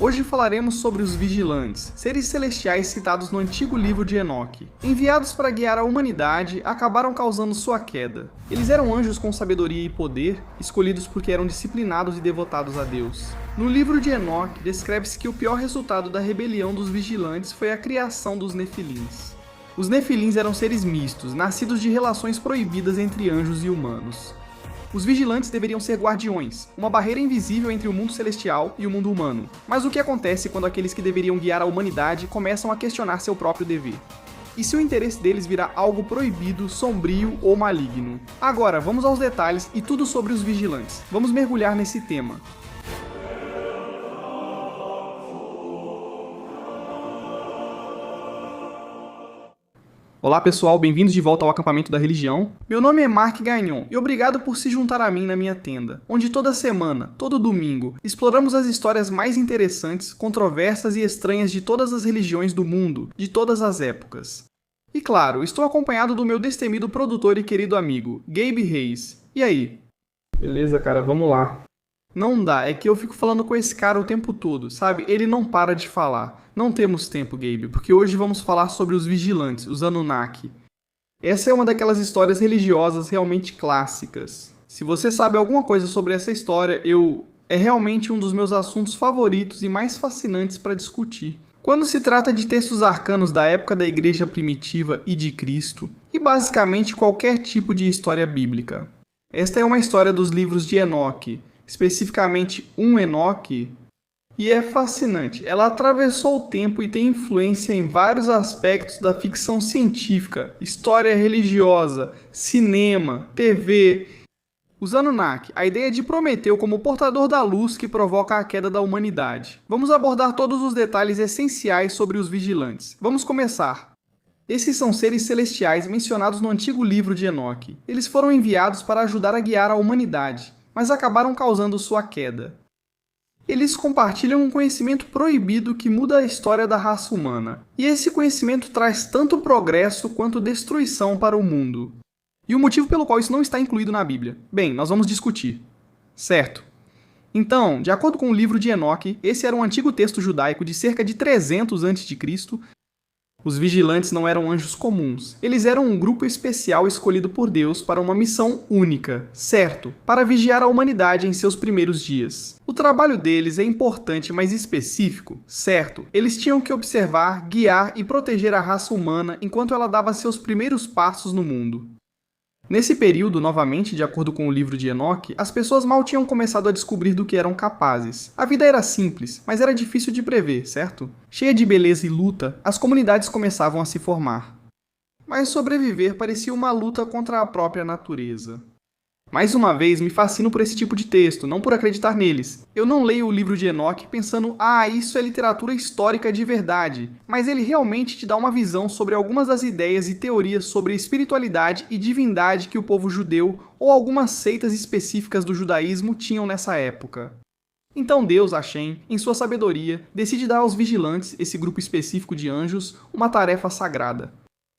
Hoje falaremos sobre os vigilantes, seres celestiais citados no antigo livro de Enoque. Enviados para guiar a humanidade, acabaram causando sua queda. Eles eram anjos com sabedoria e poder, escolhidos porque eram disciplinados e devotados a Deus. No livro de Enoque, descreve-se que o pior resultado da rebelião dos vigilantes foi a criação dos Nefilins. Os Nefilins eram seres mistos, nascidos de relações proibidas entre anjos e humanos. Os vigilantes deveriam ser guardiões, uma barreira invisível entre o mundo celestial e o mundo humano. Mas o que acontece quando aqueles que deveriam guiar a humanidade começam a questionar seu próprio dever? E se o interesse deles virar algo proibido, sombrio ou maligno? Agora, vamos aos detalhes e tudo sobre os vigilantes. Vamos mergulhar nesse tema. Olá pessoal, bem-vindos de volta ao acampamento da religião. Meu nome é Mark Gagnon e obrigado por se juntar a mim na minha tenda, onde toda semana, todo domingo, exploramos as histórias mais interessantes, controversas e estranhas de todas as religiões do mundo, de todas as épocas. E claro, estou acompanhado do meu destemido produtor e querido amigo, Gabe Reis. E aí? Beleza, cara, vamos lá. Não dá, é que eu fico falando com esse cara o tempo todo, sabe? Ele não para de falar. Não temos tempo, Gabe, porque hoje vamos falar sobre os vigilantes, os Anunnaki. Essa é uma daquelas histórias religiosas realmente clássicas. Se você sabe alguma coisa sobre essa história, é realmente um dos meus assuntos favoritos e mais fascinantes para discutir. Quando se trata de textos arcanos da época da Igreja Primitiva e de Cristo, e basicamente qualquer tipo de história bíblica. Esta é uma história dos livros de Enoque, especificamente Enoque, e é fascinante. Ela atravessou o tempo e tem influência em vários aspectos da ficção científica, história religiosa, cinema, TV. Os Anunnaki, a ideia de Prometeu como portador da luz que provoca a queda da humanidade. Vamos abordar todos os detalhes essenciais sobre os vigilantes. Vamos começar. Esses são seres celestiais mencionados no antigo livro de Enoque. Eles foram enviados para ajudar a guiar a humanidade, mas acabaram causando sua queda. Eles compartilham um conhecimento proibido que muda a história da raça humana, e esse conhecimento traz tanto progresso quanto destruição para o mundo. E o motivo pelo qual isso não está incluído na Bíblia? Bem, nós vamos discutir. Certo. Então, de acordo com o livro de Enoque, esse era um antigo texto judaico de cerca de 300 a.C., os vigilantes não eram anjos comuns. Eles eram um grupo especial escolhido por Deus para uma missão única, certo? Para vigiar a humanidade em seus primeiros dias. O trabalho deles é importante, mas específico, certo? Eles tinham que observar, guiar e proteger a raça humana enquanto ela dava seus primeiros passos no mundo. Nesse período, novamente, de acordo com o livro de Enoque, as pessoas mal tinham começado a descobrir do que eram capazes. A vida era simples, mas era difícil de prever, certo? Cheia de beleza e luta, as comunidades começavam a se formar. Mas sobreviver parecia uma luta contra a própria natureza. Mais uma vez, me fascino por esse tipo de texto, não por acreditar neles. Eu não leio o livro de Enoque pensando, isso é literatura histórica de verdade, mas ele realmente te dá uma visão sobre algumas das ideias e teorias sobre espiritualidade e divindade que o povo judeu ou algumas seitas específicas do judaísmo tinham nessa época. Então Deus, Hashem, em sua sabedoria, decide dar aos vigilantes, esse grupo específico de anjos, uma tarefa sagrada.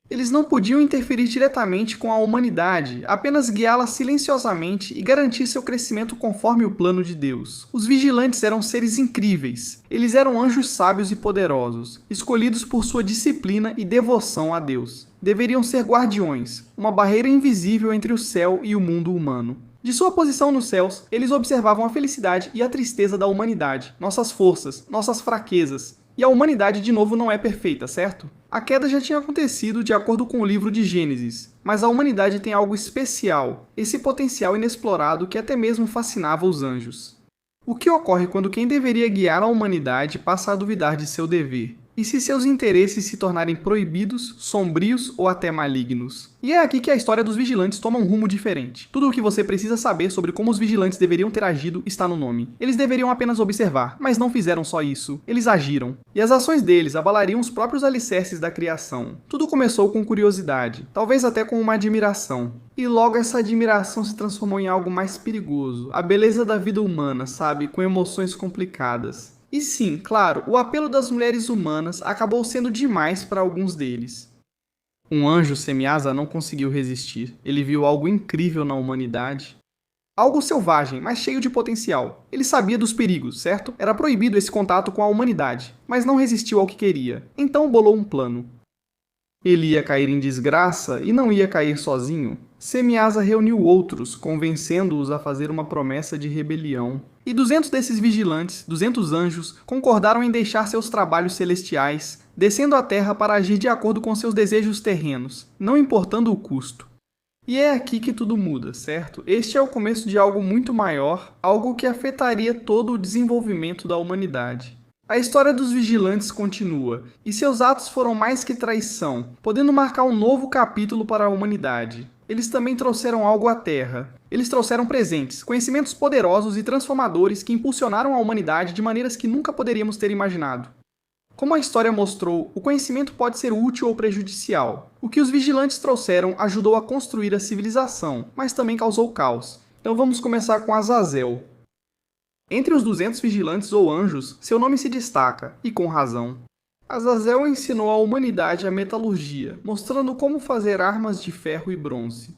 Eles não podiam interferir diretamente com a humanidade, apenas guiá-la silenciosamente e garantir seu crescimento conforme o plano de Deus. Os vigilantes eram seres incríveis. Eles eram anjos sábios e poderosos, escolhidos por sua disciplina e devoção a Deus. Deveriam ser guardiões, uma barreira invisível entre o céu e o mundo humano. De sua posição nos céus, eles observavam a felicidade e a tristeza da humanidade, nossas forças, nossas fraquezas. E a humanidade, de novo, não é perfeita, certo? A queda já tinha acontecido de acordo com o livro de Gênesis, mas a humanidade tem algo especial, esse potencial inexplorado que até mesmo fascinava os anjos. O que ocorre quando quem deveria guiar a humanidade passa a duvidar de seu dever? E se seus interesses se tornarem proibidos, sombrios ou até malignos? E é aqui que a história dos vigilantes toma um rumo diferente. Tudo o que você precisa saber sobre como os vigilantes deveriam ter agido está no nome. Eles deveriam apenas observar, mas não fizeram só isso. Eles agiram. E as ações deles abalariam os próprios alicerces da criação. Tudo começou com curiosidade, talvez até com uma admiração. E logo essa admiração se transformou em algo mais perigoso. A beleza da vida humana, sabe? Com emoções complicadas. E sim, claro, o apelo das mulheres humanas acabou sendo demais para alguns deles. Um anjo semiasa não conseguiu resistir. Ele viu algo incrível na humanidade. Algo selvagem, mas cheio de potencial. Ele sabia dos perigos, certo? Era proibido esse contato com a humanidade, mas não resistiu ao que queria. Então bolou um plano. Ele ia cair em desgraça e não ia cair sozinho. Semiasa reuniu outros, convencendo-os a fazer uma promessa de rebelião. E 200 desses vigilantes, 200 anjos, concordaram em deixar seus trabalhos celestiais, descendo à terra para agir de acordo com seus desejos terrenos, não importando o custo. E é aqui que tudo muda, certo? Este é o começo de algo muito maior, algo que afetaria todo o desenvolvimento da humanidade. A história dos vigilantes continua, e seus atos foram mais que traição, podendo marcar um novo capítulo para a humanidade. Eles também trouxeram algo à Terra. Eles trouxeram presentes, conhecimentos poderosos e transformadores que impulsionaram a humanidade de maneiras que nunca poderíamos ter imaginado. Como a história mostrou, o conhecimento pode ser útil ou prejudicial. O que os vigilantes trouxeram ajudou a construir a civilização, mas também causou caos. Então vamos começar com Azazel. Entre os 200 vigilantes ou anjos, seu nome se destaca, e com razão. Azazel ensinou à humanidade a metalurgia, mostrando como fazer armas de ferro e bronze.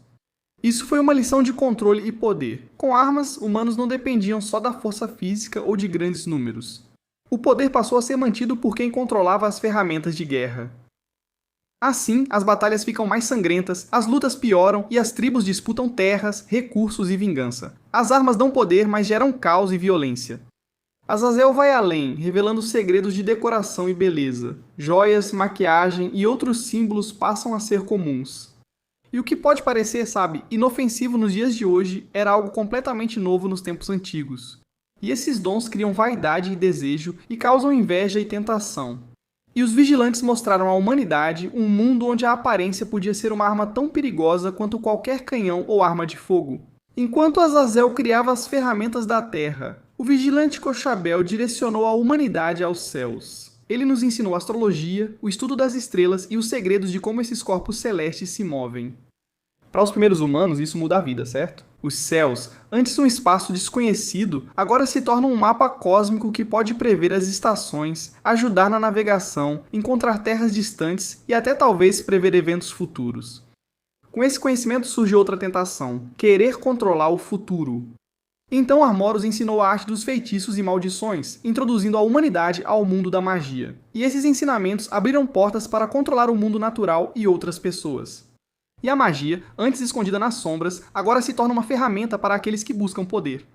Isso foi uma lição de controle e poder. Com armas, humanos não dependiam só da força física ou de grandes números. O poder passou a ser mantido por quem controlava as ferramentas de guerra. Assim, as batalhas ficam mais sangrentas, as lutas pioram e as tribos disputam terras, recursos e vingança. As armas dão poder, mas geram caos e violência. Azazel vai além, revelando segredos de decoração e beleza. Joias, maquiagem e outros símbolos passam a ser comuns. E o que pode parecer, inofensivo nos dias de hoje, era algo completamente novo nos tempos antigos. E esses dons criam vaidade e desejo e causam inveja e tentação. E os vigilantes mostraram à humanidade um mundo onde a aparência podia ser uma arma tão perigosa quanto qualquer canhão ou arma de fogo. Enquanto Azazel criava as ferramentas da terra, o vigilante Cochabel direcionou a humanidade aos céus. Ele nos ensinou astrologia, o estudo das estrelas e os segredos de como esses corpos celestes se movem. Para os primeiros humanos, isso muda a vida, certo? Os céus, antes um espaço desconhecido, agora se tornam um mapa cósmico que pode prever as estações, ajudar na navegação, encontrar terras distantes e até talvez prever eventos futuros. Com esse conhecimento surge outra tentação: querer controlar o futuro. Então Armoros ensinou a arte dos feitiços e maldições, introduzindo a humanidade ao mundo da magia. E esses ensinamentos abriram portas para controlar o mundo natural e outras pessoas. E a magia, antes escondida nas sombras, agora se torna uma ferramenta para aqueles que buscam poder.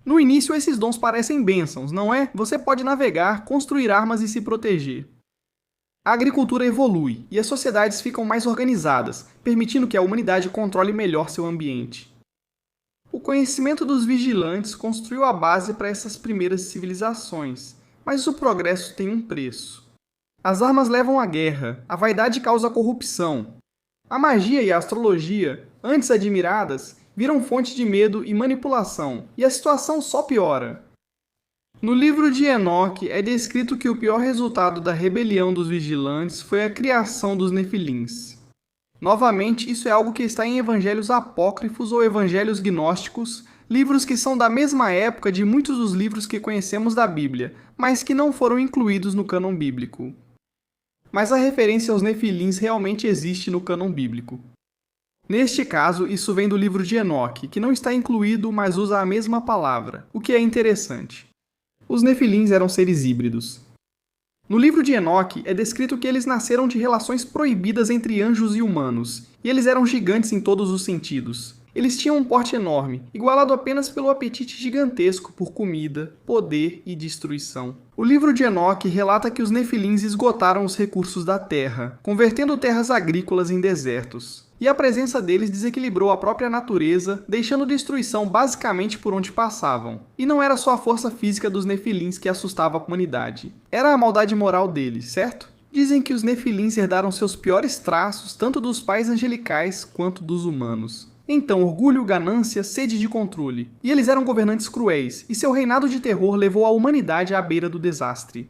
No início, esses dons parecem bênçãos, não é? Você pode navegar, construir armas e se proteger. A agricultura evolui, e as sociedades ficam mais organizadas, permitindo que a humanidade controle melhor seu ambiente. O conhecimento dos vigilantes construiu a base para essas primeiras civilizações, mas o progresso tem um preço. As armas levam à guerra, a vaidade causa corrupção. A magia e a astrologia, antes admiradas, viram fonte de medo e manipulação, e a situação só piora. No livro de Enoque é descrito que o pior resultado da rebelião dos vigilantes foi a criação dos Nefilins. Novamente, isso é algo que está em evangelhos apócrifos ou evangelhos gnósticos, livros que são da mesma época de muitos dos livros que conhecemos da Bíblia, mas que não foram incluídos no cânon bíblico. Mas a referência aos Nefilins realmente existe no cânon bíblico. Neste caso, isso vem do livro de Enoque, que não está incluído, mas usa a mesma palavra, o que é interessante. Os Nefilins eram seres híbridos. No livro de Enoque é descrito que eles nasceram de relações proibidas entre anjos e humanos, e eles eram gigantes em todos os sentidos. Eles tinham um porte enorme, igualado apenas pelo apetite gigantesco por comida, poder e destruição. O livro de Enoque relata que os Nefilins esgotaram os recursos da terra, convertendo terras agrícolas em desertos. E a presença deles desequilibrou a própria natureza, deixando destruição basicamente por onde passavam. E não era só a força física dos Nefilins que assustava a humanidade. Era a maldade moral deles, certo? Dizem que os Nefilins herdaram seus piores traços tanto dos pais angelicais quanto dos humanos. Então, orgulho, ganância, sede de controle. E eles eram governantes cruéis, e seu reinado de terror levou a humanidade à beira do desastre.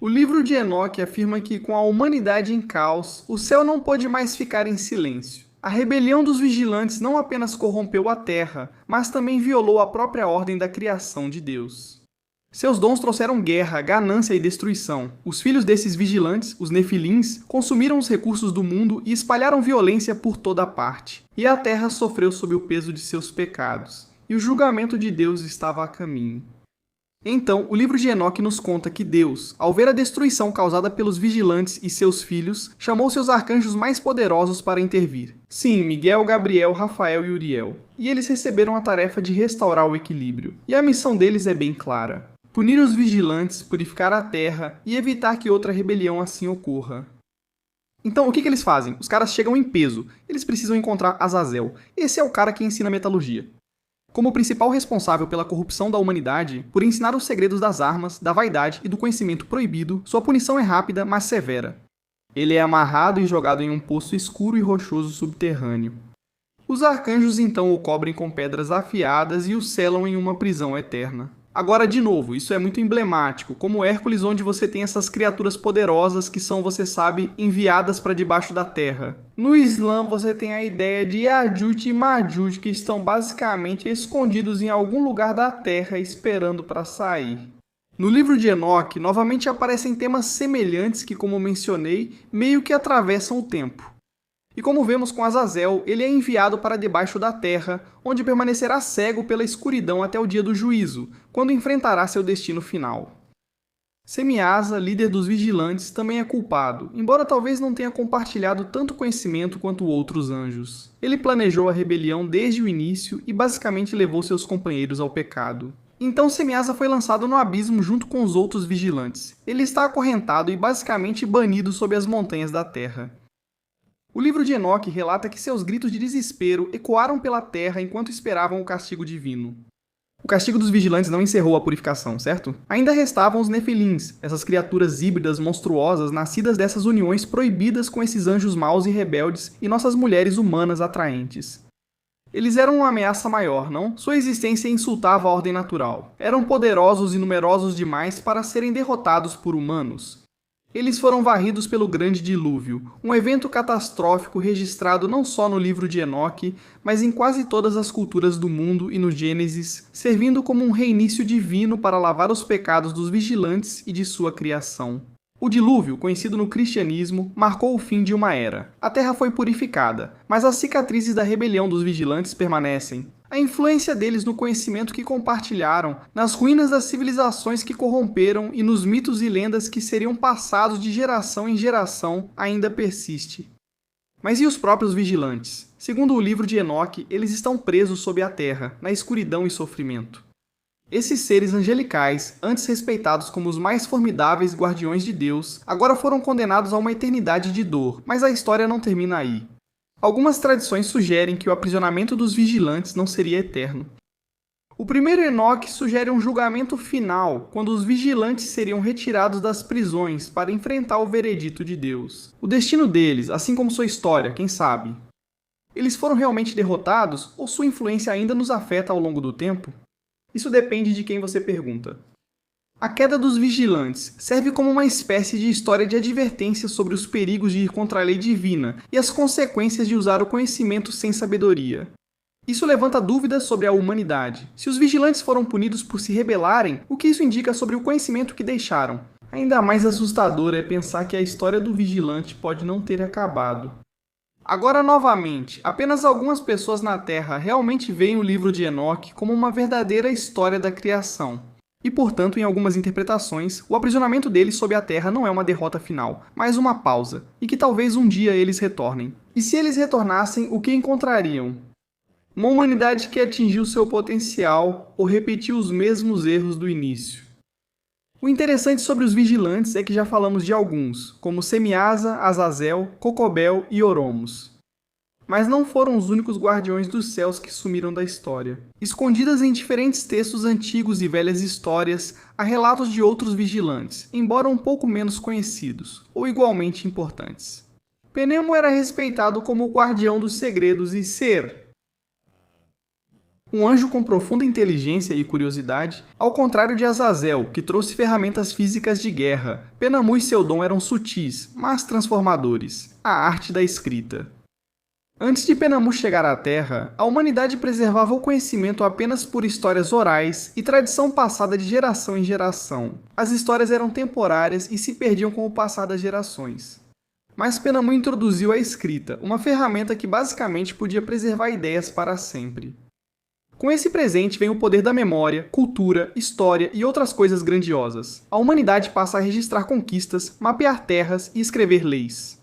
O livro de Enoque afirma que, com a humanidade em caos, o céu não pôde mais ficar em silêncio. A rebelião dos vigilantes não apenas corrompeu a terra, mas também violou a própria ordem da criação de Deus. Seus dons trouxeram guerra, ganância e destruição. Os filhos desses vigilantes, os Nefilins, consumiram os recursos do mundo e espalharam violência por toda parte. E a terra sofreu sob o peso de seus pecados. e o julgamento de Deus estava a caminho. Então, o livro de Enoque nos conta que Deus, ao ver a destruição causada pelos vigilantes e seus filhos, chamou seus arcanjos mais poderosos para intervir. Sim, Miguel, Gabriel, Rafael e Uriel. E eles receberam a tarefa de restaurar o equilíbrio. E a missão deles é bem clara: punir os vigilantes, purificar a terra e evitar que outra rebelião assim ocorra. Então, o que eles fazem? Os caras chegam em peso. Eles precisam encontrar Azazel. Esse é o cara que ensina metalurgia. Como o principal responsável pela corrupção da humanidade, por ensinar os segredos das armas, da vaidade e do conhecimento proibido, sua punição é rápida, mas severa. Ele é amarrado e jogado em um poço escuro e rochoso subterrâneo. Os arcanjos então o cobrem com pedras afiadas e o selam em uma prisão eterna. Agora, de novo, isso é muito emblemático, como Hércules, onde você tem essas criaturas poderosas que são, você sabe, enviadas para debaixo da terra. No Islã, você tem a ideia de Yájuj e Májuj, que estão basicamente escondidos em algum lugar da terra esperando para sair. No livro de Enoque, novamente aparecem temas semelhantes que, como mencionei, meio que atravessam o tempo. E como vemos com Azazel, ele é enviado para debaixo da terra, onde permanecerá cego pela escuridão até o dia do juízo, quando enfrentará seu destino final. Semiasa, líder dos vigilantes, também é culpado, embora talvez não tenha compartilhado tanto conhecimento quanto outros anjos. Ele planejou a rebelião desde o início e basicamente levou seus companheiros ao pecado. Então Semiasa foi lançado no abismo junto com os outros vigilantes. Ele está acorrentado e basicamente banido sob as montanhas da terra. O livro de Enoque relata que seus gritos de desespero ecoaram pela terra enquanto esperavam o castigo divino. O castigo dos vigilantes não encerrou a purificação, certo? Ainda restavam os Nefilins, essas criaturas híbridas monstruosas nascidas dessas uniões proibidas com esses anjos maus e rebeldes e nossas mulheres humanas atraentes. Eles eram uma ameaça maior, não? Sua existência insultava a ordem natural. Eram poderosos e numerosos demais para serem derrotados por humanos. Eles foram varridos pelo Grande Dilúvio, um evento catastrófico registrado não só no livro de Enoque, mas em quase todas as culturas do mundo e no Gênesis, servindo como um reinício divino para lavar os pecados dos vigilantes e de sua criação. O dilúvio, conhecido no cristianismo, marcou o fim de uma era. A terra foi purificada, mas as cicatrizes da rebelião dos vigilantes permanecem. A influência deles no conhecimento que compartilharam, nas ruínas das civilizações que corromperam e nos mitos e lendas que seriam passados de geração em geração ainda persiste. Mas e os próprios vigilantes? Segundo o livro de Enoque, eles estão presos sob a terra, na escuridão e sofrimento. Esses seres angelicais, antes respeitados como os mais formidáveis guardiões de Deus, agora foram condenados a uma eternidade de dor, mas a história não termina aí. Algumas tradições sugerem que o aprisionamento dos vigilantes não seria eterno. O primeiro Enoque sugere um julgamento final, quando os vigilantes seriam retirados das prisões para enfrentar o veredito de Deus. O destino deles, assim como sua história, quem sabe? Eles foram realmente derrotados ou sua influência ainda nos afeta ao longo do tempo? Isso depende de quem você pergunta. A queda dos vigilantes serve como uma espécie de história de advertência sobre os perigos de ir contra a lei divina e as consequências de usar o conhecimento sem sabedoria. Isso levanta dúvidas sobre a humanidade. Se os vigilantes foram punidos por se rebelarem, o que isso indica sobre o conhecimento que deixaram? Ainda mais assustador é pensar que a história do vigilante pode não ter acabado. Agora, novamente, apenas algumas pessoas na Terra realmente veem o livro de Enoque como uma verdadeira história da criação. E, portanto, em algumas interpretações, o aprisionamento deles sob a terra não é uma derrota final, mas uma pausa, e que talvez um dia eles retornem. E se eles retornassem, o que encontrariam? Uma humanidade que atingiu seu potencial ou repetiu os mesmos erros do início. O interessante sobre os vigilantes é que já falamos de alguns, como Semiasa, Azazel, Cocobel e Oromos. Mas não foram os únicos guardiões dos céus que sumiram da história. Escondidas em diferentes textos antigos e velhas histórias, há relatos de outros vigilantes, embora um pouco menos conhecidos, ou igualmente importantes. Penemo era respeitado como o guardião dos segredos e Ser, um anjo com profunda inteligência e curiosidade, ao contrário de Azazel, que trouxe ferramentas físicas de guerra. Penamu e seu dom eram sutis, mas transformadores. A arte da escrita. Antes de Penamu chegar à Terra, a humanidade preservava o conhecimento apenas por histórias orais e tradição passada de geração em geração. As histórias eram temporárias e se perdiam com o passar das gerações. Mas Penamu introduziu a escrita, uma ferramenta que basicamente podia preservar ideias para sempre. Com esse presente vem o poder da memória, cultura, história e outras coisas grandiosas. A humanidade passa a registrar conquistas, mapear terras e escrever leis.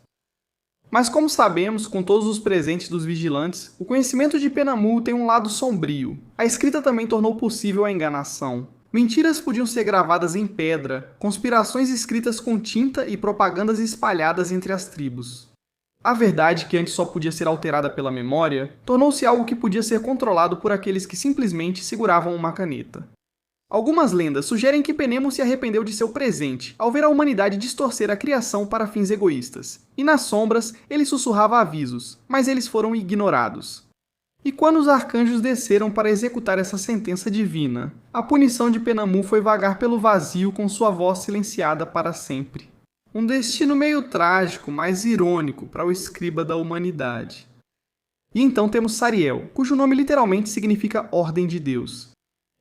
Mas como sabemos, com todos os presentes dos vigilantes, o conhecimento de Penamu tem um lado sombrio. A escrita também tornou possível a enganação. Mentiras podiam ser gravadas em pedra, conspirações escritas com tinta e propagandas espalhadas entre as tribos. A verdade, que antes só podia ser alterada pela memória, tornou-se algo que podia ser controlado por aqueles que simplesmente seguravam uma caneta. Algumas lendas sugerem que Penemo se arrependeu de seu presente, ao ver a humanidade distorcer a criação para fins egoístas. E nas sombras, ele sussurrava avisos, mas eles foram ignorados. E quando os arcanjos desceram para executar essa sentença divina, a punição de Penamu foi vagar pelo vazio com sua voz silenciada para sempre. Um destino meio trágico, mas irônico para o escriba da humanidade. E então temos Sariel, cujo nome literalmente significa Ordem de Deus.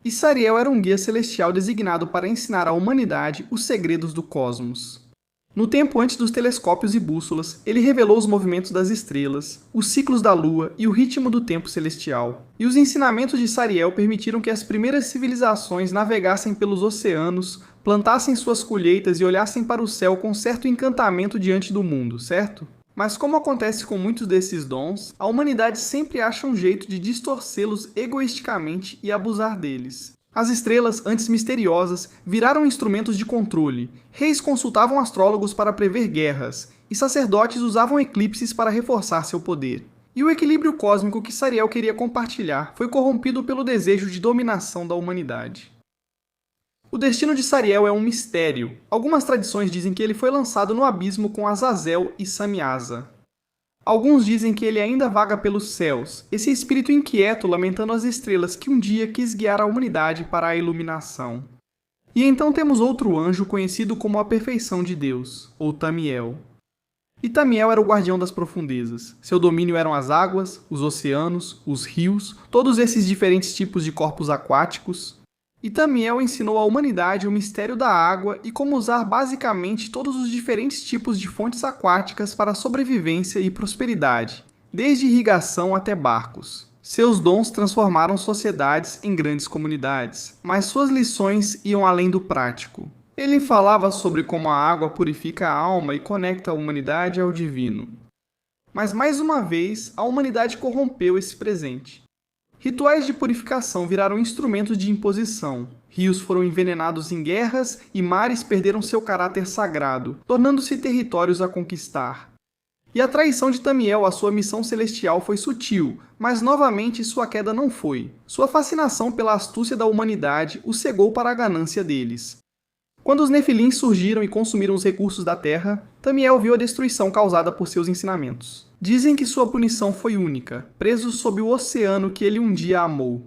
E Sariel era um guia celestial designado para ensinar à humanidade os segredos do cosmos. No tempo antes dos telescópios e bússolas, ele revelou os movimentos das estrelas, os ciclos da lua e o ritmo do tempo celestial. E os ensinamentos de Sariel permitiram que as primeiras civilizações navegassem pelos oceanos, plantassem suas colheitas e olhassem para o céu com certo encantamento diante do mundo, certo? Mas como acontece com muitos desses dons, a humanidade sempre acha um jeito de distorcê-los egoisticamente e abusar deles. As estrelas, antes misteriosas, viraram instrumentos de controle. Reis consultavam astrólogos para prever guerras, e sacerdotes usavam eclipses para reforçar seu poder. E o equilíbrio cósmico que Sariel queria compartilhar foi corrompido pelo desejo de dominação da humanidade. O destino de Sariel é um mistério. Algumas tradições dizem que ele foi lançado no abismo com Azazel e Samyaza. Alguns dizem que ele ainda vaga pelos céus, esse espírito inquieto lamentando as estrelas que um dia quis guiar a humanidade para a iluminação. E então temos outro anjo conhecido como a perfeição de Deus, ou Tamiel. E Tamiel era o guardião das profundezas. Seu domínio eram as águas, os oceanos, os rios, todos esses diferentes tipos de corpos aquáticos. E Tamiel ensinou à humanidade o mistério da água e como usar basicamente todos os diferentes tipos de fontes aquáticas para sobrevivência e prosperidade, desde irrigação até barcos. Seus dons transformaram sociedades em grandes comunidades, mas suas lições iam além do prático. Ele falava sobre como a água purifica a alma e conecta a humanidade ao divino. Mas mais uma vez, a humanidade corrompeu esse presente. Rituais de purificação viraram instrumentos de imposição. Rios foram envenenados em guerras e mares perderam seu caráter sagrado, tornando-se territórios a conquistar. E a traição de Tamiel à sua missão celestial foi sutil, mas novamente sua queda não foi. Sua fascinação pela astúcia da humanidade o cegou para a ganância deles. Quando os Nefilins surgiram e consumiram os recursos da Terra, Tamiel viu a destruição causada por seus ensinamentos. Dizem que sua punição foi única, preso sob o oceano que ele um dia amou.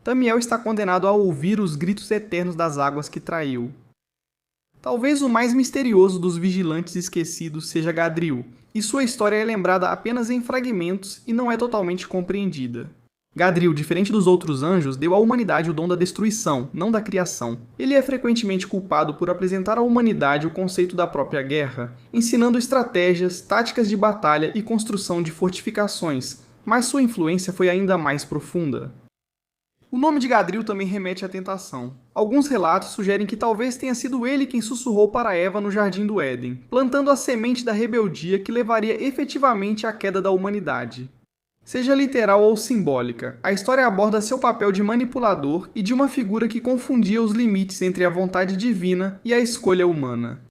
Tamiel está condenado a ouvir os gritos eternos das águas que traiu. Talvez o mais misterioso dos vigilantes esquecidos seja Gadriel, e sua história é lembrada apenas em fragmentos e não é totalmente compreendida. Gadriel, diferente dos outros anjos, deu à humanidade o dom da destruição, não da criação. Ele é frequentemente culpado por apresentar à humanidade o conceito da própria guerra, ensinando estratégias, táticas de batalha e construção de fortificações, mas sua influência foi ainda mais profunda. O nome de Gadriel também remete à tentação. Alguns relatos sugerem que talvez tenha sido ele quem sussurrou para Eva no Jardim do Éden, plantando a semente da rebeldia que levaria efetivamente à queda da humanidade. Seja literal ou simbólica, a história aborda seu papel de manipulador e de uma figura que confundia os limites entre a vontade divina e a escolha humana.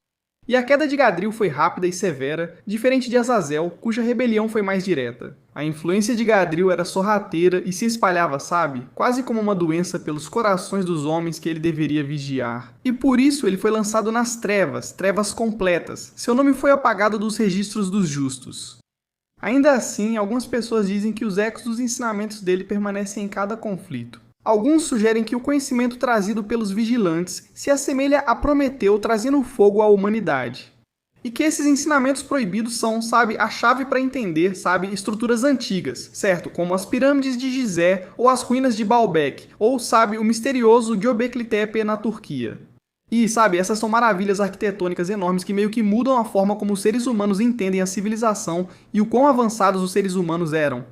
E a queda de Gadriel foi rápida e severa, diferente de Azazel, cuja rebelião foi mais direta. A influência de Gadriel era sorrateira e se espalhava, sabe, quase como uma doença pelos corações dos homens que ele deveria vigiar. E por isso ele foi lançado nas trevas, trevas completas. Seu nome foi apagado dos registros dos justos. Ainda assim, algumas pessoas dizem que os ecos dos ensinamentos dele permanecem em cada conflito. Alguns sugerem que o conhecimento trazido pelos vigilantes se assemelha a Prometeu trazendo fogo à humanidade. E que esses ensinamentos proibidos são, sabe, a chave para entender, sabe, estruturas antigas, certo? Como as pirâmides de Gizé ou as ruínas de Baalbek, ou, sabe, o misterioso Göbekli Tepe na Turquia. E, sabe, essas são maravilhas arquitetônicas enormes que meio que mudam a forma como os seres humanos entendem a civilização e o quão avançados os seres humanos eram.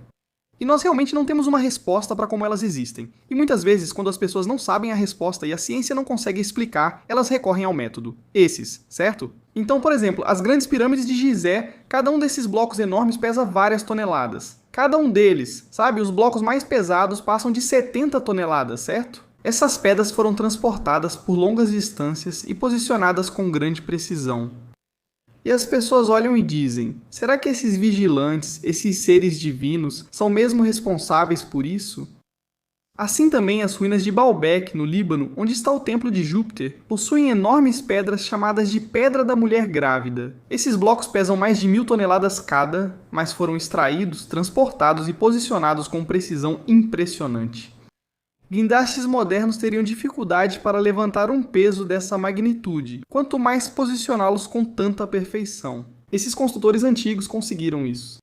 E nós realmente não temos uma resposta para como elas existem. E muitas vezes, quando as pessoas não sabem a resposta e a ciência não consegue explicar, elas recorrem ao método. Esses, certo? Então, por exemplo, as grandes pirâmides de Gizé, cada um desses blocos enormes pesa várias toneladas. Cada um deles, sabe? Os blocos mais pesados passam de 70 toneladas, certo? Essas pedras foram transportadas por longas distâncias e posicionadas com grande precisão. E as pessoas olham e dizem, será que esses vigilantes, esses seres divinos, são mesmo responsáveis por isso? Assim também as ruínas de Baalbek, no Líbano, onde está o templo de Júpiter, possuem enormes pedras chamadas de Pedra da Mulher Grávida. Esses blocos pesam mais de 1000 toneladas cada, mas foram extraídos, transportados e posicionados com precisão impressionante. Guindastes modernos teriam dificuldade para levantar um peso dessa magnitude, quanto mais posicioná-los com tanta perfeição. Esses construtores antigos conseguiram isso.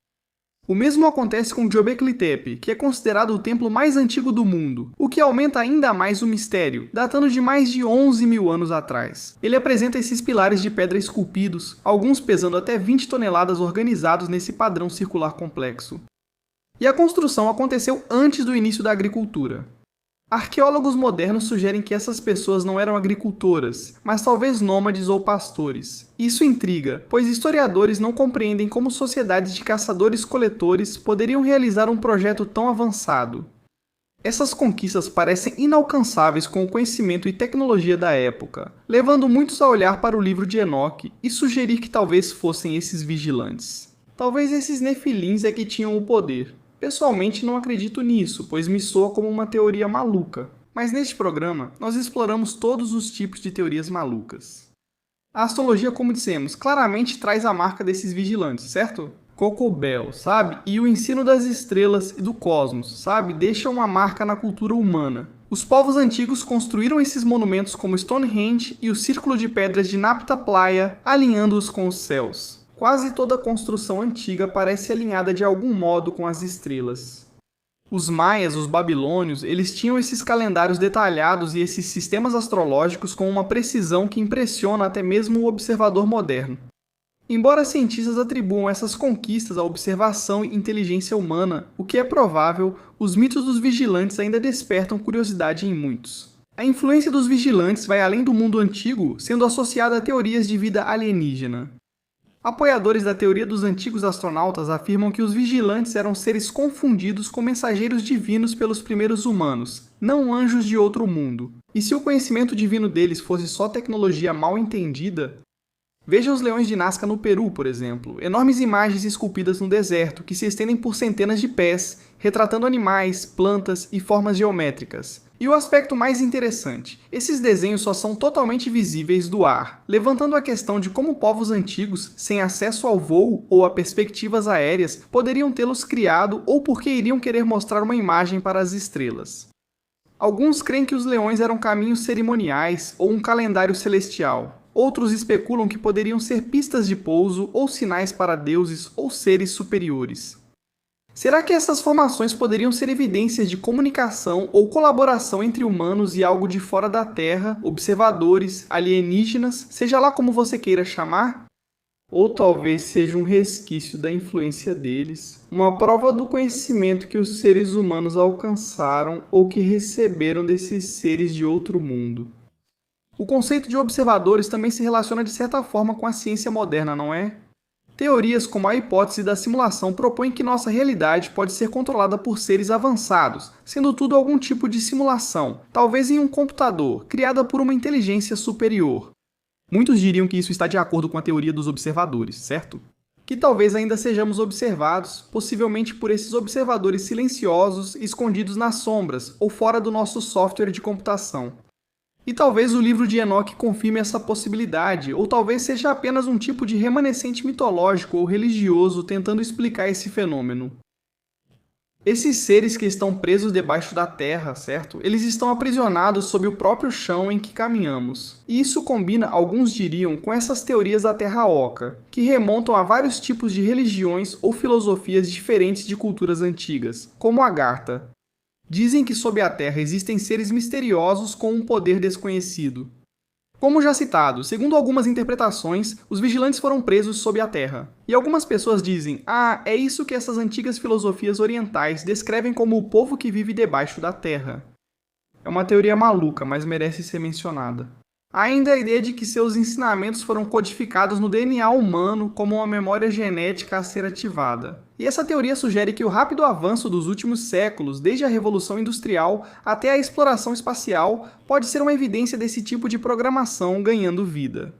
O mesmo acontece com Göbekli Tepe, que é considerado o templo mais antigo do mundo, o que aumenta ainda mais o mistério, datando de mais de 11.000 anos atrás. Ele apresenta esses pilares de pedra esculpidos, alguns pesando até 20 toneladas organizados nesse padrão circular complexo. E a construção aconteceu antes do início da agricultura. Arqueólogos modernos sugerem que essas pessoas não eram agricultoras, mas talvez nômades ou pastores. Isso intriga, pois historiadores não compreendem como sociedades de caçadores-coletores poderiam realizar um projeto tão avançado. Essas conquistas parecem inalcançáveis com o conhecimento e tecnologia da época, levando muitos a olhar para o livro de Enoque e sugerir que talvez fossem esses vigilantes. Talvez esses nefilins é que tinham o poder. Pessoalmente não acredito nisso, pois me soa como uma teoria maluca. Mas neste programa, nós exploramos todos os tipos de teorias malucas. A astrologia, como dissemos, claramente traz a marca desses vigilantes, certo? Coco Bell, sabe? E o ensino das estrelas e do cosmos, sabe? Deixa uma marca na cultura humana. Os povos antigos construíram esses monumentos como Stonehenge e o Círculo de Pedras de Nabta Playa, alinhando-os com os céus. Quase toda a construção antiga parece alinhada de algum modo com as estrelas. Os maias, os babilônios, eles tinham esses calendários detalhados e esses sistemas astrológicos com uma precisão que impressiona até mesmo o observador moderno. Embora cientistas atribuam essas conquistas à observação e inteligência humana, o que é provável, os mitos dos vigilantes ainda despertam curiosidade em muitos. A influência dos vigilantes vai além do mundo antigo, sendo associada a teorias de vida alienígena. Apoiadores da teoria dos antigos astronautas afirmam que os vigilantes eram seres confundidos com mensageiros divinos pelos primeiros humanos, não anjos de outro mundo. E se o conhecimento divino deles fosse só tecnologia mal entendida? Veja os leões de Nazca no Peru, por exemplo, enormes imagens esculpidas no deserto que se estendem por centenas de pés, retratando animais, plantas e formas geométricas. E o aspecto mais interessante, esses desenhos só são totalmente visíveis do ar, levantando a questão de como povos antigos, sem acesso ao voo ou a perspectivas aéreas, poderiam tê-los criado ou porque iriam querer mostrar uma imagem para as estrelas. Alguns creem que os leões eram caminhos cerimoniais ou um calendário celestial. Outros especulam que poderiam ser pistas de pouso ou sinais para deuses ou seres superiores. Será que essas formações poderiam ser evidências de comunicação ou colaboração entre humanos e algo de fora da Terra, observadores, alienígenas, seja lá como você queira chamar? Ou talvez seja um resquício da influência deles, uma prova do conhecimento que os seres humanos alcançaram ou que receberam desses seres de outro mundo. O conceito de observadores também se relaciona de certa forma com a ciência moderna, não é? Teorias como a hipótese da simulação propõem que nossa realidade pode ser controlada por seres avançados, sendo tudo algum tipo de simulação, talvez em um computador, criada por uma inteligência superior. Muitos diriam que isso está de acordo com a teoria dos observadores, certo? Que talvez ainda sejamos observados, possivelmente por esses observadores silenciosos, escondidos nas sombras ou fora do nosso software de computação. E talvez o livro de Enoque confirme essa possibilidade, ou talvez seja apenas um tipo de remanescente mitológico ou religioso tentando explicar esse fenômeno. Esses seres que estão presos debaixo da terra, certo? Eles estão aprisionados sob o próprio chão em que caminhamos. E isso combina, alguns diriam, com essas teorias da Terra Oca, que remontam a vários tipos de religiões ou filosofias diferentes de culturas antigas, como a Agartha. Dizem que sob a Terra existem seres misteriosos com um poder desconhecido. Como já citado, segundo algumas interpretações, os vigilantes foram presos sob a terra. E algumas pessoas dizem, é isso que essas antigas filosofias orientais descrevem como o povo que vive debaixo da terra. É uma teoria maluca, mas merece ser mencionada. Há ainda a ideia de que seus ensinamentos foram codificados no DNA humano como uma memória genética a ser ativada. E essa teoria sugere que o rápido avanço dos últimos séculos, desde a Revolução Industrial até a exploração espacial, pode ser uma evidência desse tipo de programação ganhando vida.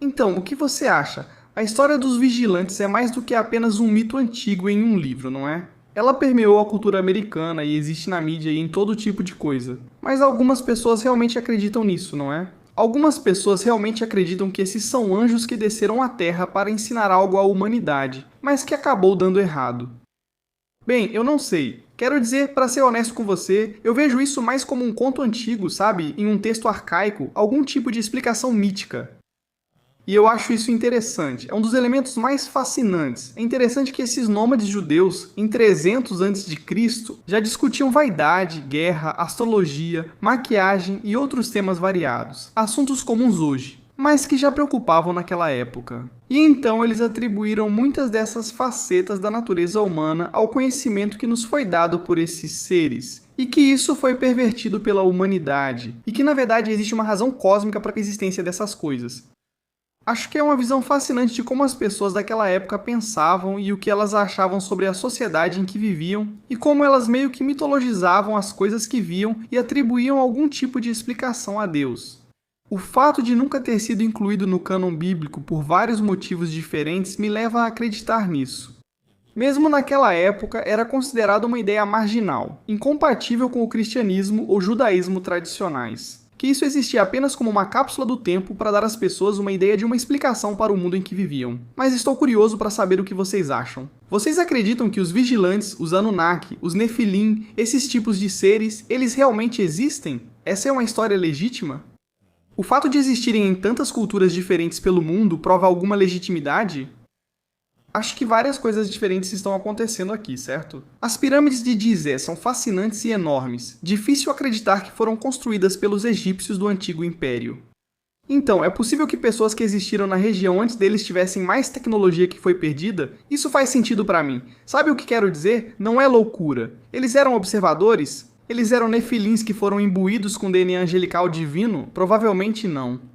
Então, o que você acha? A história dos vigilantes é mais do que apenas um mito antigo em um livro, não é? Ela permeou a cultura americana e existe na mídia e em todo tipo de coisa. Mas algumas pessoas realmente acreditam nisso, não é? Algumas pessoas realmente acreditam que esses são anjos que desceram à Terra para ensinar algo à humanidade, mas que acabou dando errado. Bem, eu não sei. Quero dizer, para ser honesto com você, eu vejo isso mais como um conto antigo, sabe? Em um texto arcaico, algum tipo de explicação mítica. E eu acho isso interessante, é um dos elementos mais fascinantes. É interessante que esses nômades judeus, em 300 a.C., já discutiam vaidade, guerra, astrologia, maquiagem e outros temas variados, assuntos comuns hoje, mas que já preocupavam naquela época. E então eles atribuíram muitas dessas facetas da natureza humana ao conhecimento que nos foi dado por esses seres, e que isso foi pervertido pela humanidade, e que na verdade existe uma razão cósmica para a existência dessas coisas. Acho que é uma visão fascinante de como as pessoas daquela época pensavam e o que elas achavam sobre a sociedade em que viviam, e como elas meio que mitologizavam as coisas que viam e atribuíam algum tipo de explicação a Deus. O fato de nunca ter sido incluído no cânon bíblico por vários motivos diferentes me leva a acreditar nisso. Mesmo naquela época, era considerado uma ideia marginal, incompatível com o cristianismo ou judaísmo tradicionais. Que isso existia apenas como uma cápsula do tempo para dar às pessoas uma ideia de uma explicação para o mundo em que viviam. Mas estou curioso para saber o que vocês acham. Vocês acreditam que os vigilantes, os Anunnaki, os Nefilim, esses tipos de seres, eles realmente existem? Essa é uma história legítima? O fato de existirem em tantas culturas diferentes pelo mundo prova alguma legitimidade? Acho que várias coisas diferentes estão acontecendo aqui, certo? As pirâmides de Gizé são fascinantes e enormes. Difícil acreditar que foram construídas pelos egípcios do Antigo Império. Então, é possível que pessoas que existiram na região antes deles tivessem mais tecnologia que foi perdida? Isso faz sentido pra mim. Sabe o que quero dizer? Não é loucura. Eles eram observadores? Eles eram nefilins que foram imbuídos com DNA angelical divino? Provavelmente não.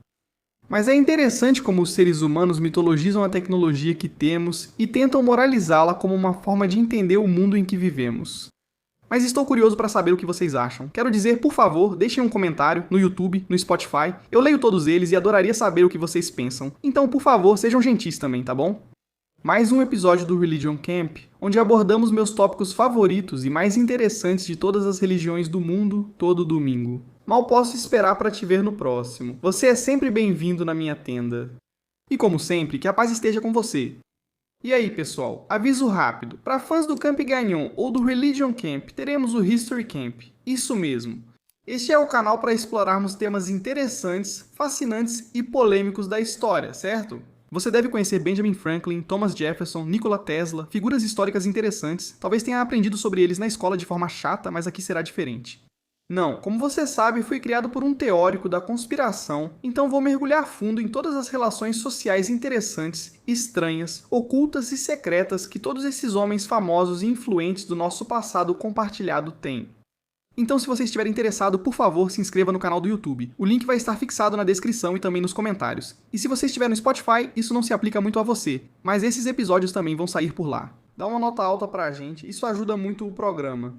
Mas é interessante como os seres humanos mitologizam a tecnologia que temos e tentam moralizá-la como uma forma de entender o mundo em que vivemos. Mas estou curioso para saber o que vocês acham. Quero dizer, por favor, deixem um comentário no YouTube, no Spotify. Eu leio todos eles e adoraria saber o que vocês pensam. Então, por favor, sejam gentis também, tá bom? Mais um episódio do Religion Camp, onde abordamos meus tópicos favoritos e mais interessantes de todas as religiões do mundo, todo domingo. Mal posso esperar para te ver no próximo. Você é sempre bem-vindo na minha tenda. E como sempre, que a paz esteja com você. E aí, pessoal, aviso rápido. Para fãs do Camp Gagnon ou do Religion Camp, teremos o History Camp. Isso mesmo. Este é o canal para explorarmos temas interessantes, fascinantes e polêmicos da história, certo? Você deve conhecer Benjamin Franklin, Thomas Jefferson, Nikola Tesla, figuras históricas interessantes. Talvez tenha aprendido sobre eles na escola de forma chata, mas aqui será diferente. Não, como você sabe, fui criado por um teórico da conspiração, então vou mergulhar fundo em todas as relações sociais interessantes, estranhas, ocultas e secretas que todos esses homens famosos e influentes do nosso passado compartilhado têm. Então, se você estiver interessado, por favor, se inscreva no canal do YouTube. O link vai estar fixado na descrição e também nos comentários. E se você estiver no Spotify, isso não se aplica muito a você, mas esses episódios também vão sair por lá. Dá uma nota alta pra gente, isso ajuda muito o programa.